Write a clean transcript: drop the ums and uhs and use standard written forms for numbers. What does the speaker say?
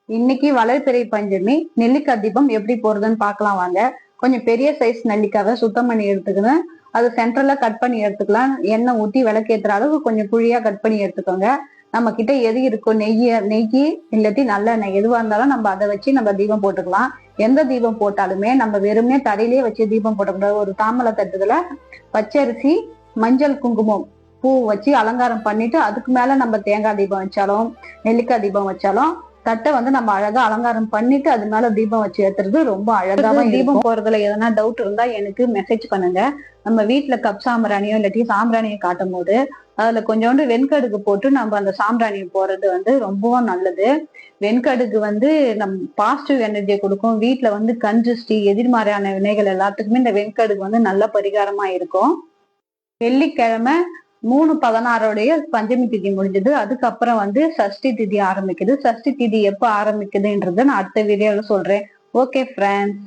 இன்னைக்கு வளர்பிறை பஞ்சமி. நெல்லிக்காய் தீபம் எப்படி போறதுன்னு பார்க்கலாம் வாங்க. கொஞ்சம் பெரிய சைஸ் நெல்லிக்காவை சுத்தம் பண்ணி எடுத்துக்கணும். அது சென்டர்ல கட் பண்ணி எடுத்துக்கலாம். எண்ணெய் ஊத்தி விளக்கேற்றுற அளவுக்கு கொஞ்சம் குழியா கட் பண்ணி எடுத்துக்கோங்க. நம்ம கிட்ட எது இருக்கும், நெய் இல்லாட்டி நல்லெண்ணெய் எதுவா இருந்தாலும் நம்ம அதை வச்சு நம்ம தீபம் போட்டுக்கலாம். எந்த தீபம் போட்டாலுமே நம்ம வெறுமே தரையிலேயே வச்சு தீபம் போட்டக்கூடாது. ஒரு தாம்பல தட்டுல பச்சரிசி, மஞ்சள், குங்குமம், பூ வச்சு அலங்காரம் பண்ணிட்டு அதுக்கு மேல நம்ம தேங்காய் தீபம் வச்சாலும் நெல்லிக்காய் தீபம் வச்சாலும் தட்டை நம்ம அழகா அலங்காரம் பண்ணிட்டு அது மேல தீபம் வச்சு ஏத்துறது ரொம்ப அழகாவும். தீபம் போறதுல எதனா டவுட் இருந்தா எனக்கு மெசேஜ் பண்ணுங்க. நம்ம வீட்டுல கப் சாம்பிராணியோ இல்லாட்டி சாம்பிராணியை காட்டும் போது அதுல கொஞ்சோண்டு வெண்கடுகு போட்டு நம்ம அந்த சாம்பிராணியை போறது ரொம்பவும் நல்லது. வெண்கடுகு நம் பாசிட்டிவ் எனர்ஜியை கொடுக்கும். வீட்டுல கஞ்சுஷ்டி, எதிர்மறையான வினைகள் எல்லாத்துக்குமே இந்த வெண்கடுகு நல்ல பரிகாரமா இருக்கும். வெள்ளிக்கிழமை 3/16 பஞ்சமி திதி முடிஞ்சது. அதுக்கப்புறம் சஷ்டி திதி ஆரம்பிக்குது. சஷ்டி திதி எப்ப ஆரம்பிக்குதுன்றத நான் அடுத்த வீடியோல சொல்றேன். Okay friends.